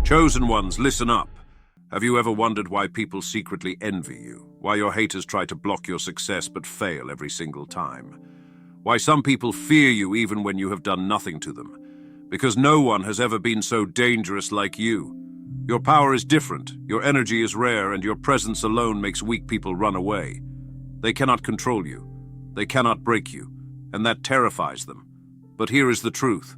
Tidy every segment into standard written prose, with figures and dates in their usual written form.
Chosen ones, listen up. Have you ever wondered why people secretly envy you? Why your haters try to block your success but fail every single time? Why some people fear you even when you have done nothing to them? Because no one has ever been so dangerous like you. Your power is different, your energy is rare, and your presence alone makes weak people run away. They cannot control you. They cannot break you, and that terrifies them. But here is the truth.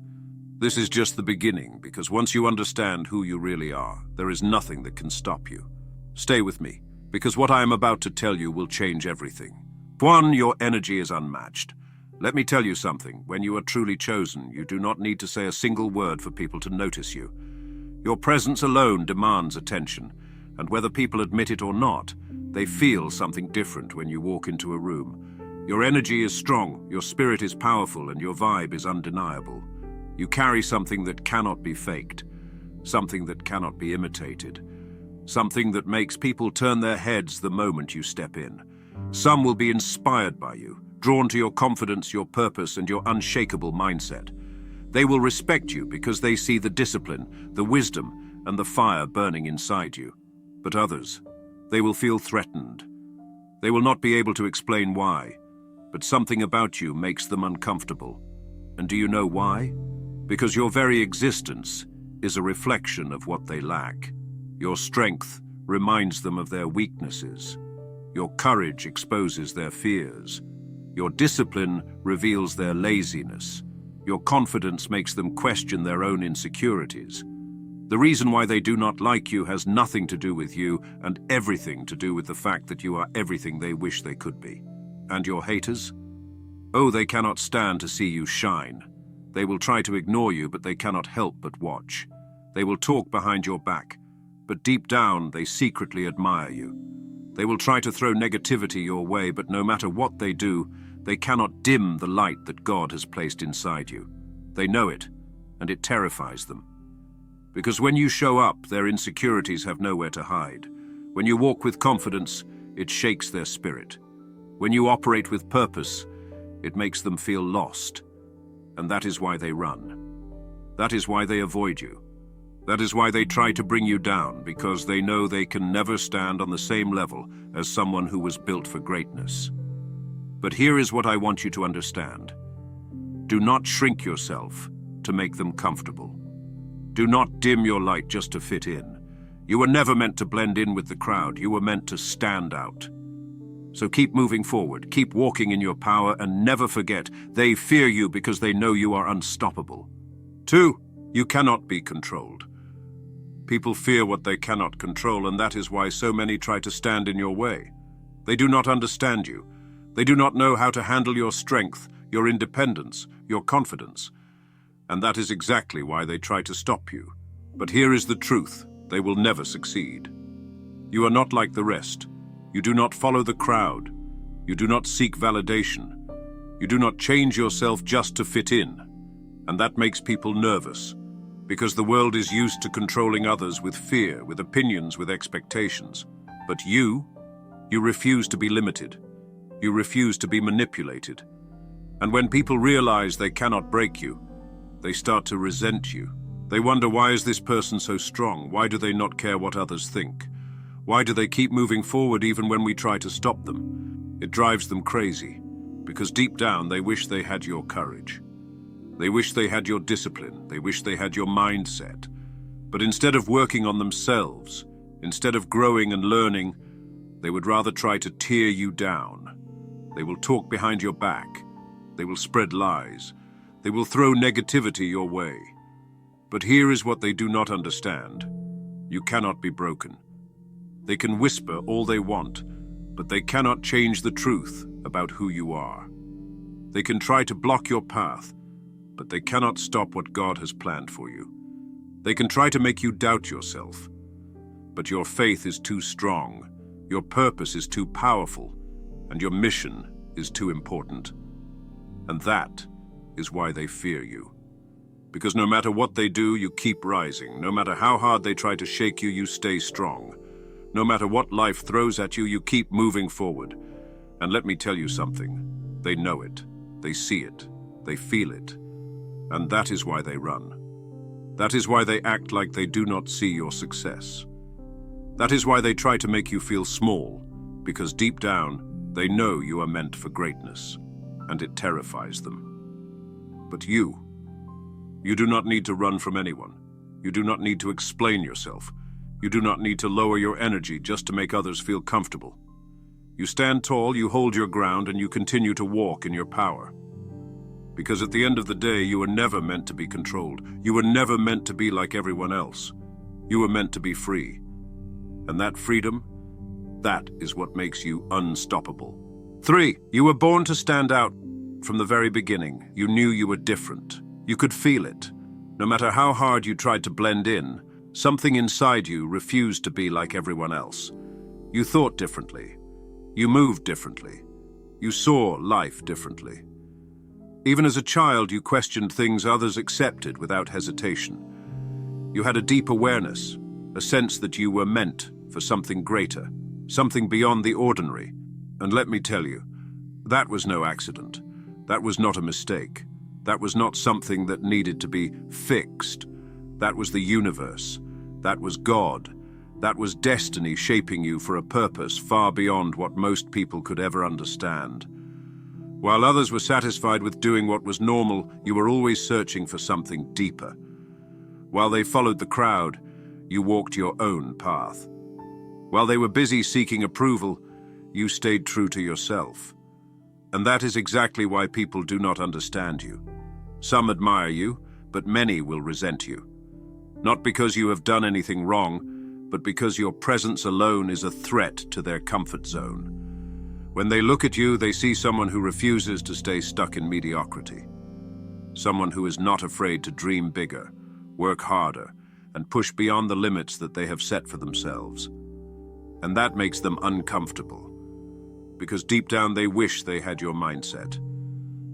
This is just the beginning, because once you understand who you really are, there is nothing that can stop you. Stay with me, because what I am about to tell you will change everything. 1, your energy is unmatched. Let me tell you something. When you are truly chosen, you do not need to say a single word for people to notice you. Your presence alone demands attention, and whether people admit it or not, they feel something different when you walk into a room. Your energy is strong, your spirit is powerful, and your vibe is undeniable. You carry something that cannot be faked, something that cannot be imitated, something that makes people turn their heads the moment you step in. Some will be inspired by you, drawn to your confidence, your purpose, and your unshakable mindset. They will respect you because they see the discipline, the wisdom, and the fire burning inside you. But others, they will feel threatened. They will not be able to explain why, but something about you makes them uncomfortable. And do you know why? Because your very existence is a reflection of what they lack. Your strength reminds them of their weaknesses. Your courage exposes their fears. Your discipline reveals their laziness. Your confidence makes them question their own insecurities. The reason why they do not like you has nothing to do with you and everything to do with the fact that you are everything they wish they could be. And your haters? Oh, they cannot stand to see you shine. They will try to ignore you, but they cannot help but watch. They will talk behind your back, but deep down they secretly admire you. They will try to throw negativity your way, but no matter what they do, they cannot dim the light that God has placed inside you. They know it, and it terrifies them. Because when you show up, their insecurities have nowhere to hide. When you walk with confidence, it shakes their spirit. When you operate with purpose, it makes them feel lost. And that is why they run. That is why they avoid you. That is why they try to bring you down, because they know they can never stand on the same level as someone who was built for greatness. But here is what I want you to understand. Do not shrink yourself to make them comfortable. Do not dim your light just to fit in. You were never meant to blend in with the crowd. You were meant to stand out. So keep moving forward, keep walking in your power, and never forget, they fear you because they know you are unstoppable. 2, you cannot be controlled. People fear what they cannot control, and that is why so many try to stand in your way. They do not understand you. They do not know how to handle your strength, your independence, your confidence. And that is exactly why they try to stop you. But here is the truth, they will never succeed. You are not like the rest. You do not follow the crowd. You do not seek validation. You do not change yourself just to fit in. And that makes people nervous, because the world is used to controlling others with fear, with opinions, with expectations. But you refuse to be limited. You refuse to be manipulated. And when people realize they cannot break you, they start to resent you. They wonder, why is this person so strong? Why do they not care what others think? Why do they keep moving forward even when we try to stop them? It drives them crazy, because deep down they wish they had your courage. They wish they had your discipline. They wish they had your mindset. But instead of working on themselves, instead of growing and learning, they would rather try to tear you down. They will talk behind your back. They will spread lies. They will throw negativity your way. But here is what they do not understand. You cannot be broken. They can whisper all they want, but they cannot change the truth about who you are. They can try to block your path, but they cannot stop what God has planned for you. They can try to make you doubt yourself, but your faith is too strong, your purpose is too powerful, and your mission is too important. And that is why they fear you. Because no matter what they do, you keep rising. No matter how hard they try to shake you, you stay strong. No matter what life throws at you, you keep moving forward. And let me tell you something. They know it. They see it. They feel it. And that is why they run. That is why they act like they do not see your success. That is why they try to make you feel small, because deep down, they know you are meant for greatness, and it terrifies them. But you do not need to run from anyone. You do not need to explain yourself. You do not need to lower your energy just to make others feel comfortable. You stand tall, you hold your ground, and you continue to walk in your power. Because at the end of the day, you were never meant to be controlled. You were never meant to be like everyone else. You were meant to be free. And that freedom, that is what makes you unstoppable. 3. You were born to stand out. From the very beginning, you knew you were different. You could feel it. No matter how hard you tried to blend in, something inside you refused to be like everyone else. You thought differently. You moved differently. You saw life differently. Even as a child, you questioned things others accepted without hesitation. You had a deep awareness, a sense that you were meant for something greater, something beyond the ordinary. And let me tell you, that was no accident. That was not a mistake. That was not something that needed to be fixed. That was the universe. That was God. That was destiny shaping you for a purpose far beyond what most people could ever understand. While others were satisfied with doing what was normal, you were always searching for something deeper. While they followed the crowd, you walked your own path. While they were busy seeking approval, you stayed true to yourself. And that is exactly why people do not understand you. Some admire you, but many will resent you. Not because you have done anything wrong, but because your presence alone is a threat to their comfort zone. When they look at you, they see someone who refuses to stay stuck in mediocrity. Someone who is not afraid to dream bigger, work harder, and push beyond the limits that they have set for themselves. And that makes them uncomfortable, because deep down they wish they had your mindset.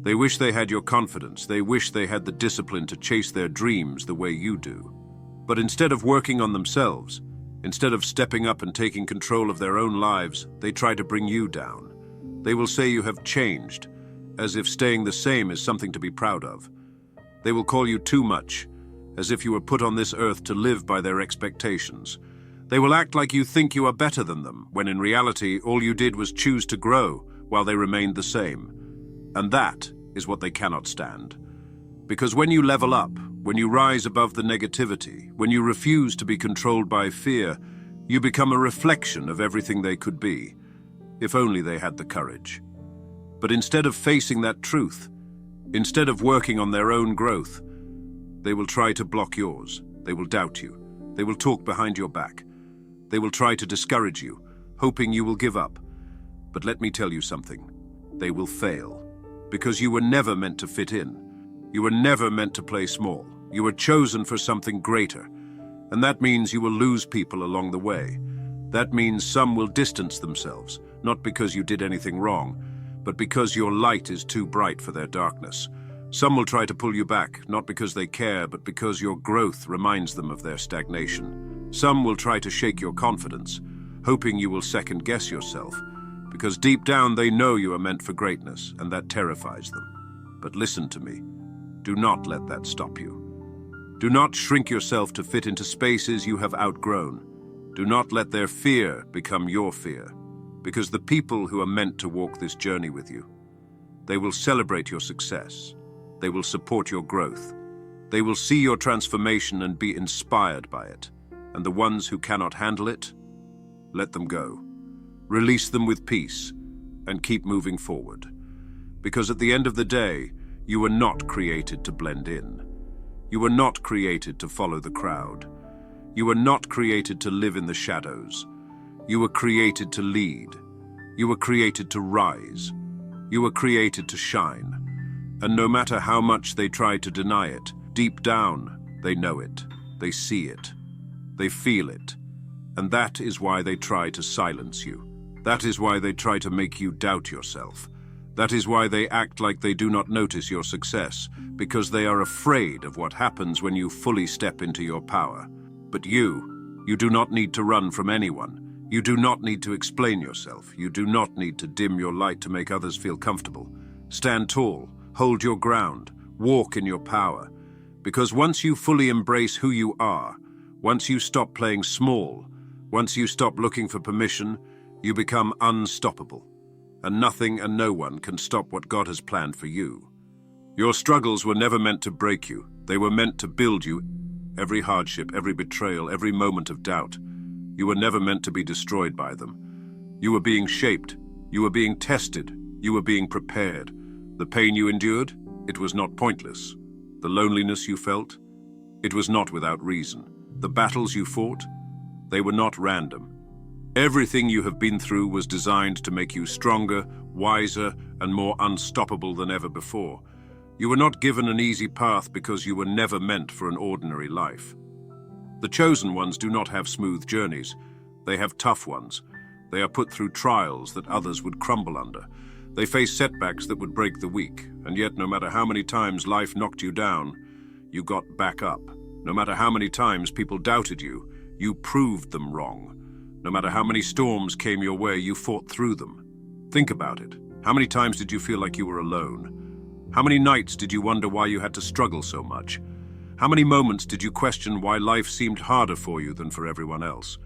They wish they had your confidence. They wish they had the discipline to chase their dreams the way you do. But instead of working on themselves, instead of stepping up and taking control of their own lives, they try to bring you down. They will say you have changed, as if staying the same is something to be proud of. They will call you too much, as if you were put on this earth to live by their expectations. They will act like you think you are better than them, when in reality all you did was choose to grow while they remained the same. And that is what they cannot stand. Because when you level up, when you rise above the negativity, when you refuse to be controlled by fear, you become a reflection of everything they could be, if only they had the courage. But instead of facing that truth, instead of working on their own growth, they will try to block yours. They will doubt you. They will talk behind your back. They will try to discourage you, hoping you will give up. But let me tell you something. They will fail. Because you were never meant to fit in. You were never meant to play small. You were chosen for something greater. And that means you will lose people along the way. That means some will distance themselves, not because you did anything wrong, but because your light is too bright for their darkness. Some will try to pull you back, not because they care, but because your growth reminds them of their stagnation. Some will try to shake your confidence, hoping you will second-guess yourself, because deep down they know you are meant for greatness, and that terrifies them. But listen to me. Do not let that stop you. Do not shrink yourself to fit into spaces you have outgrown. Do not let their fear become your fear, because the people who are meant to walk this journey with you, they will celebrate your success. They will support your growth. They will see your transformation and be inspired by it. And the ones who cannot handle it, let them go. Release them with peace and keep moving forward. Because at the end of the day, you were not created to blend in. You were not created to follow the crowd. You were not created to live in the shadows. You were created to lead. You were created to rise. You were created to shine. And no matter how much they try to deny it, deep down, they know it. They see it. They feel it. And that is why they try to silence you. That is why they try to make you doubt yourself. That is why they act like they do not notice your success, because they are afraid of what happens when you fully step into your power. But you do not need to run from anyone. You do not need to explain yourself. You do not need to dim your light to make others feel comfortable. Stand tall, hold your ground, walk in your power, Because once you fully embrace who you are, once you stop playing small, once you stop looking for permission, you become unstoppable. And nothing and no one can stop what God has planned for you. Your struggles were never meant to break you. They were meant to build you. Every hardship, every betrayal, every moment of doubt, you were never meant to be destroyed by them. You were being shaped. You were being tested. You were being prepared. The pain you endured, it was not pointless. The loneliness you felt, it was not without reason. The battles you fought, they were not random. Everything you have been through was designed to make you stronger, wiser, and more unstoppable than ever before. You were not given an easy path because you were never meant for an ordinary life. The chosen ones do not have smooth journeys. They have tough ones. They are put through trials that others would crumble under. They face setbacks that would break the weak, and yet no matter how many times life knocked you down, you got back up. No matter how many times people doubted you, you proved them wrong. No matter how many storms came your way, you fought through them. Think about it. How many times did you feel like you were alone? How many nights did you wonder why you had to struggle so much? How many moments did you question why life seemed harder for you than for everyone else?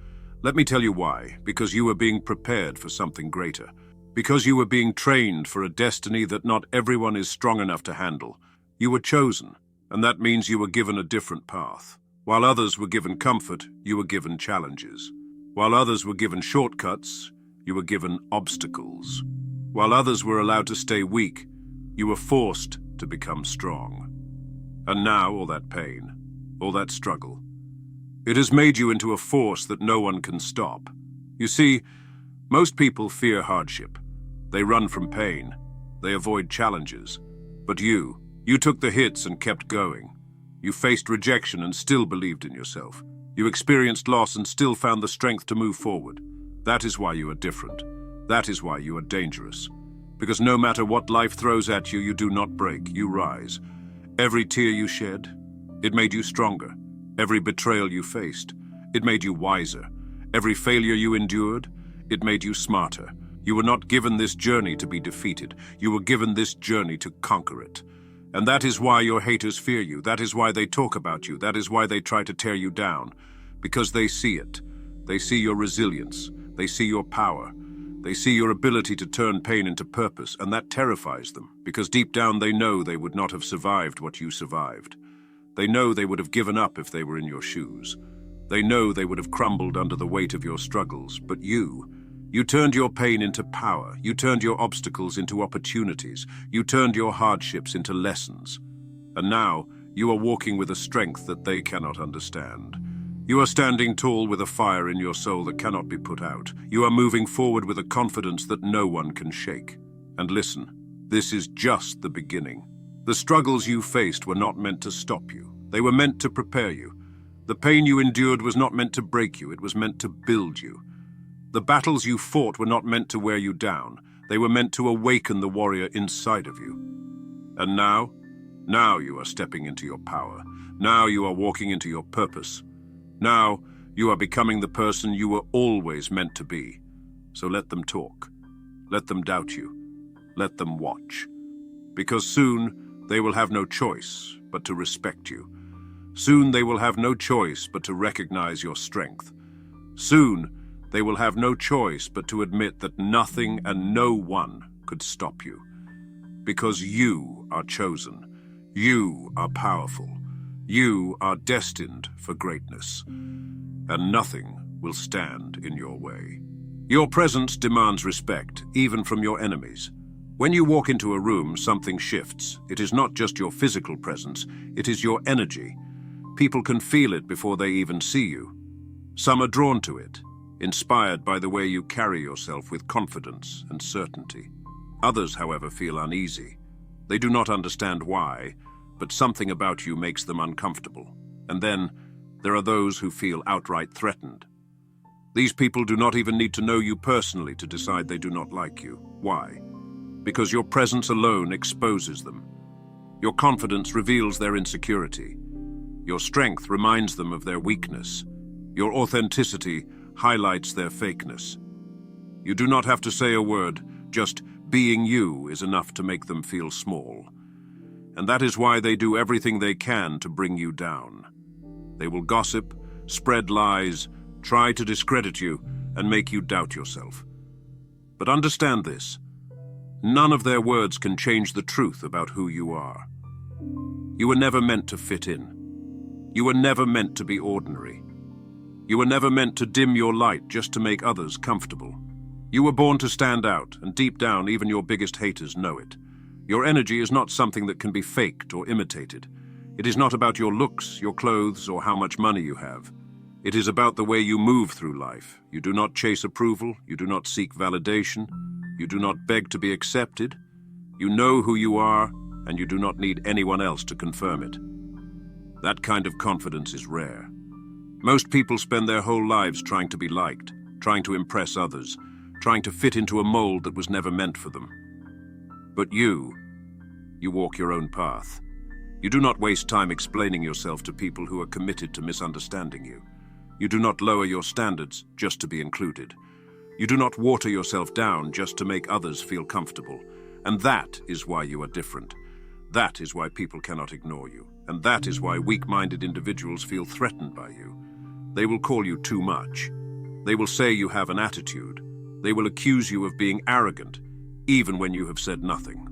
Let me tell you why. Because you were being prepared for something greater. Because you were being trained for a destiny that not everyone is strong enough to handle. You were chosen, and that means you were given a different path. While others were given comfort, you were given challenges. While others were given shortcuts, you were given obstacles. While others were allowed to stay weak, you were forced to become strong. And now all that pain, all that struggle, it has made you into a force that no one can stop. You see, most people fear hardship. They run from pain. They avoid challenges. But you took the hits and kept going. You faced rejection and still believed in yourself. You experienced loss and still found the strength to move forward. That is why you are different. That is why you are dangerous. Because no matter what life throws at you, you do not break, you rise. Every tear you shed, it made you stronger. Every betrayal you faced, it made you wiser. Every failure you endured, it made you smarter. You were not given this journey to be defeated. You were given this journey to conquer it. And that is why your haters fear you. That is why they talk about you. That is why they try to tear you down. Because they see it. They see your resilience. They see your power. They see your ability to turn pain into purpose, and that terrifies them. Because deep down they know they would not have survived what you survived. They know they would have given up if they were in your shoes. They know they would have crumbled under the weight of your struggles. But you turned your pain into power. You turned your obstacles into opportunities. You turned your hardships into lessons. And now, you are walking with a strength that they cannot understand. You are standing tall with a fire in your soul that cannot be put out. You are moving forward with a confidence that no one can shake. And listen, this is just the beginning. The struggles you faced were not meant to stop you. They were meant to prepare you. The pain you endured was not meant to break you. It was meant to build you. The battles you fought were not meant to wear you down. They were meant to awaken the warrior inside of you. And now you are stepping into your power. Now you are walking into your purpose. Now you are becoming the person you were always meant to be. So let them talk. Let them doubt you. Let them watch. Because soon they will have no choice but to respect you. Soon they will have no choice but to recognize your strength. Soon they will have no choice but to admit that nothing and no one could stop you. Because you are chosen. You are powerful. You are destined for greatness. And nothing will stand in your way. Your presence demands respect, even from your enemies. When you walk into a room, something shifts. It is not just your physical presence, it is your energy. People can feel it before they even see you. Some are drawn to it, inspired by the way you carry yourself with confidence and certainty. Others, however, feel uneasy. They do not understand why, but something about you makes them uncomfortable. And then, there are those who feel outright threatened. These people do not even need to know you personally to decide they do not like you. Why? Because your presence alone exposes them. Your confidence reveals their insecurity. Your strength reminds them of their weakness. Your authenticity highlights their fakeness. You do not have to say a word, just being you is enough to make them feel small. and that is why they do everything they can to bring you down. They will gossip, spread lies, try to discredit you, and make you doubt yourself. But understand this: none of their words can change the truth about who you are. You were never meant to fit in. You were never meant to be ordinary. You were never meant to dim your light just to make others comfortable. You were born to stand out, and deep down, even your biggest haters know it. Your energy is not something that can be faked or imitated. It is not about your looks, your clothes, or how much money you have. It is about the way you move through life. You do not chase approval. You do not seek validation. You do not beg to be accepted. You know who you are, and you do not need anyone else to confirm it. That kind of confidence is rare. Most people spend their whole lives trying to be liked, trying to impress others, trying to fit into a mold that was never meant for them. But you walk your own path. You do not waste time explaining yourself to people who are committed to misunderstanding you. You do not lower your standards just to be included. You do not water yourself down just to make others feel comfortable. And that is why you are different. That is why people cannot ignore you. And that is why weak-minded individuals feel threatened by you. They will call you too much. They will say you have an attitude. They will accuse you of being arrogant, even when you have said nothing.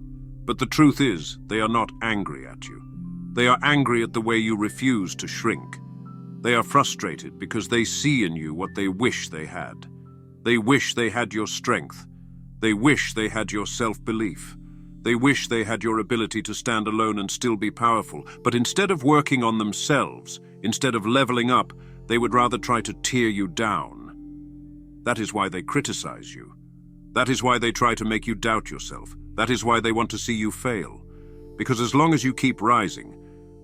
But the truth is, they are not angry at you. They are angry at the way you refuse to shrink. They are frustrated because they see in you what they wish they had. They wish they had your strength. They wish they had your self-belief. They wish they had your ability to stand alone and still be powerful. But instead of working on themselves, instead of leveling up, they would rather try to tear you down. That is why they criticize you. That is why they try to make you doubt yourself. That is why they want to see you fail. Because as long as you keep rising,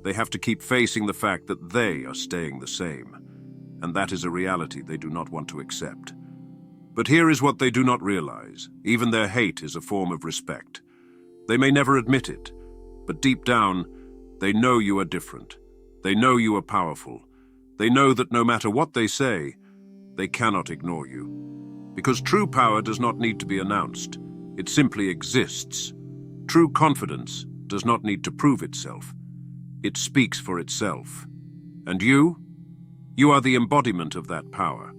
they have to keep facing the fact that they are staying the same. And that is a reality they do not want to accept. But here is what they do not realize. Even their hate is a form of respect. They may never admit it, but deep down, they know you are different. They know you are powerful. They know that no matter what they say, they cannot ignore you. Because true power does not need to be announced. It simply exists. True confidence does not need to prove itself. It speaks for itself. And you are the embodiment of that power.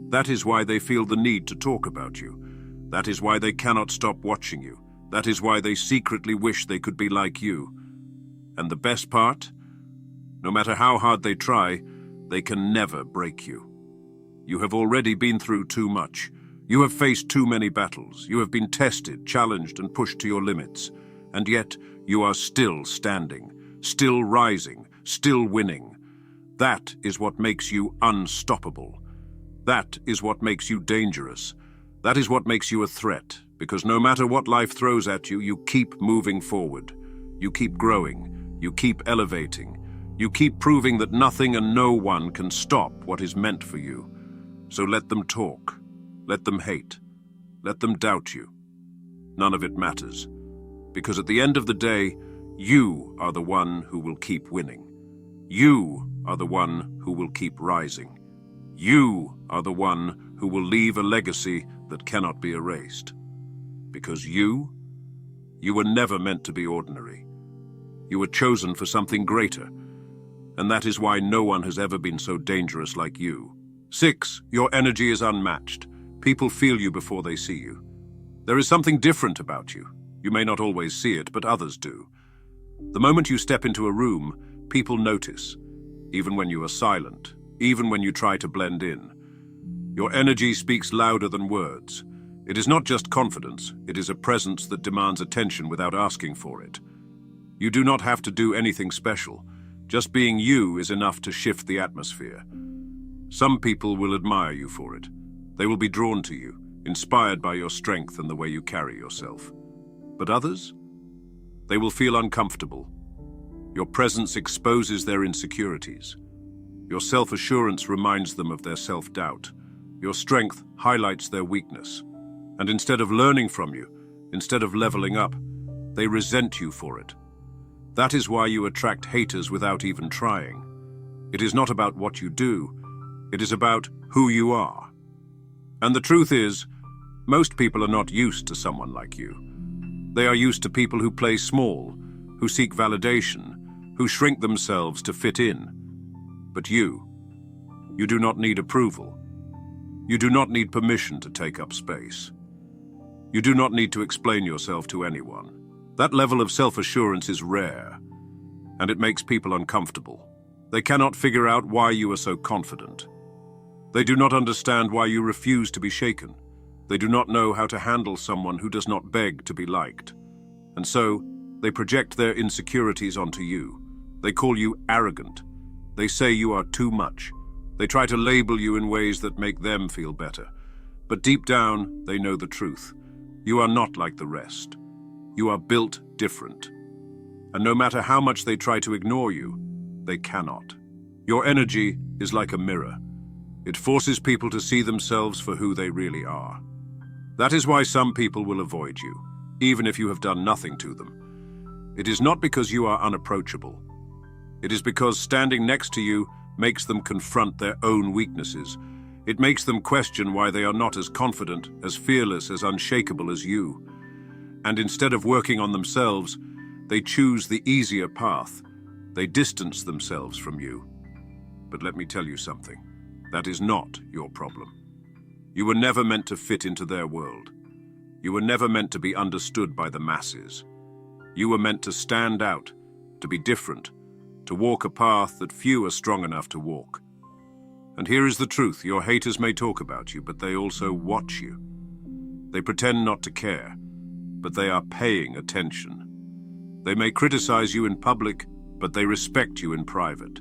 That is why they feel the need to talk about you. That is why they cannot stop watching you. That is why they secretly wish they could be like you. And the best part? No matter how hard they try, they can never break you. You have already been through too much. You have faced too many battles. You have been tested, challenged, and pushed to your limits. And yet, you are still standing, still rising, still winning. That is what makes you unstoppable. That is what makes you dangerous. That is what makes you a threat, because no matter what life throws at you, you keep moving forward. You keep growing. You keep elevating. You keep proving that nothing and no one can stop what is meant for you. So let them talk. Let them hate. Let them doubt you. None of it matters. Because at the end of the day, you are the one who will keep winning. You are the one who will keep rising. You are the one who will leave a legacy that cannot be erased. Because you were never meant to be ordinary. You were chosen for something greater. And that is why no one has ever been so dangerous like you. 6, your energy is unmatched. People feel you before they see you. There is something different about you. You may not always see it, but others do. The moment you step into a room, people notice, even when you are silent, even when you try to blend in. Your energy speaks louder than words. It is not just confidence, it is a presence that demands attention without asking for it. You do not have to do anything special. Just being you is enough to shift the atmosphere. Some people will admire you for it. They will be drawn to you, inspired by your strength and the way you carry yourself. But others? They will feel uncomfortable. Your presence exposes their insecurities. Your self-assurance reminds them of their self-doubt. Your strength highlights their weakness. And instead of learning from you, instead of leveling up, they resent you for it. That is why you attract haters without even trying. It is not about what you do. It is about who you are. And the truth is, most people are not used to someone like you. They are used to people who play small, who seek validation, who shrink themselves to fit in. But you do not need approval. You do not need permission to take up space. You do not need to explain yourself to anyone. That level of self-assurance is rare, and it makes people uncomfortable. They cannot figure out why you are so confident. They do not understand why you refuse to be shaken. They do not know how to handle someone who does not beg to be liked. And so, they project their insecurities onto you. They call you arrogant. They say you are too much. They try to label you in ways that make them feel better. But deep down, they know the truth. You are not like the rest. You are built different. And no matter how much they try to ignore you, they cannot. Your energy is like a mirror. It forces people to see themselves for who they really are. That is why some people will avoid you, even if you have done nothing to them. It is not because you are unapproachable. It is because standing next to you makes them confront their own weaknesses. It makes them question why they are not as confident, as fearless, as unshakable as you. And instead of working on themselves, they choose the easier path. They distance themselves from you. But let me tell you something. That is not your problem. You were never meant to fit into their world. You were never meant to be understood by the masses. You were meant to stand out, to be different, to walk a path that few are strong enough to walk. And here is the truth. Your haters may talk about you, but they also watch you. They pretend not to care, but they are paying attention. They may criticize you in public, but they respect you in private.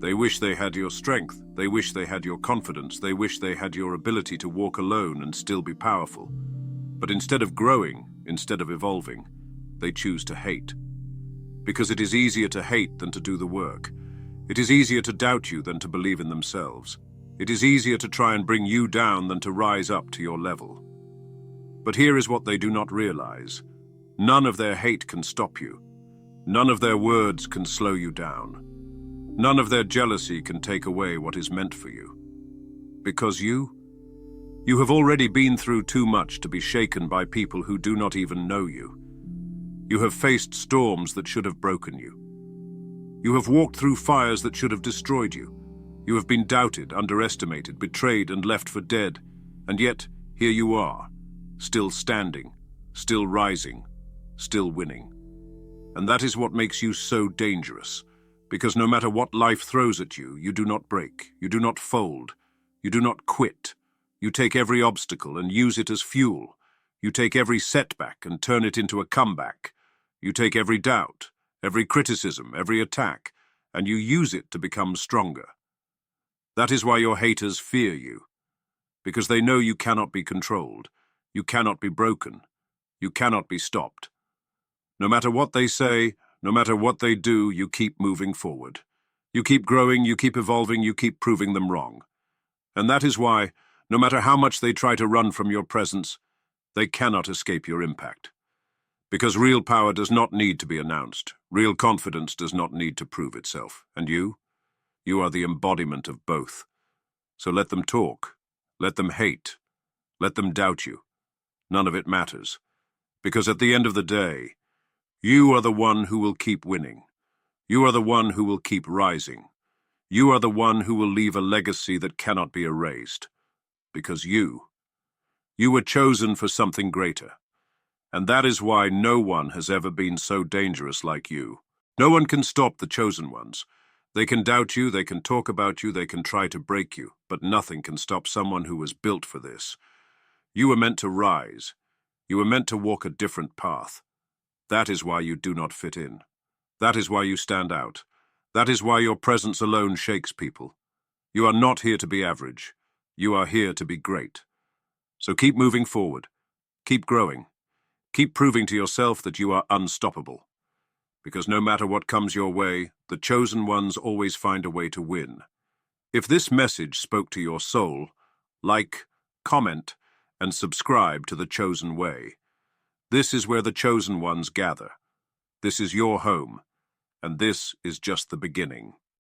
They wish they had your strength. They wish they had your confidence. They wish they had your ability to walk alone and still be powerful. But instead of growing, instead of evolving, they choose to hate. Because it is easier to hate than to do the work. It is easier to doubt you than to believe in themselves. It is easier to try and bring you down than to rise up to your level. But here is what they do not realize. None of their hate can stop you. None of their words can slow you down. None of their jealousy can take away what is meant for you. Because you have already been through too much to be shaken by people who do not even know you. You have faced storms that should have broken you. You have walked through fires that should have destroyed you. You have been doubted, underestimated, betrayed, and left for dead. And yet, here you are, still standing, still rising, still winning. And that is what makes you so dangerous. Because no matter what life throws at you, you do not break, you do not fold, you do not quit. You take every obstacle and use it as fuel. You take every setback and turn it into a comeback. You take every doubt, every criticism, every attack, and you use it to become stronger. That is why your haters fear you. Because they know you cannot be controlled, you cannot be broken, you cannot be stopped. No matter what they say, no matter what they do, you keep moving forward. You keep growing, you keep evolving, you keep proving them wrong. And that is why, no matter how much they try to run from your presence, they cannot escape your impact. Because real power does not need to be announced. Real confidence does not need to prove itself. And you are the embodiment of both. So let them talk. Let them hate. Let them doubt you. None of it matters. Because at the end of the day, you are the one who will keep winning. You are the one who will keep rising. You are the one who will leave a legacy that cannot be erased. Because you were chosen for something greater. And that is why no one has ever been so dangerous like you. No one can stop the chosen ones. They can doubt you, they can talk about you, they can try to break you, but nothing can stop someone who was built for this. You were meant to rise. You were meant to walk a different path. That is why you do not fit in. That is why you stand out. That is why your presence alone shakes people. You are not here to be average. You are here to be great. So keep moving forward. Keep growing. Keep proving to yourself that you are unstoppable. Because no matter what comes your way, the chosen ones always find a way to win. If this message spoke to your soul, like, comment, and subscribe to The Chosen Way. This is where the chosen ones gather. This is your home, and this is just the beginning.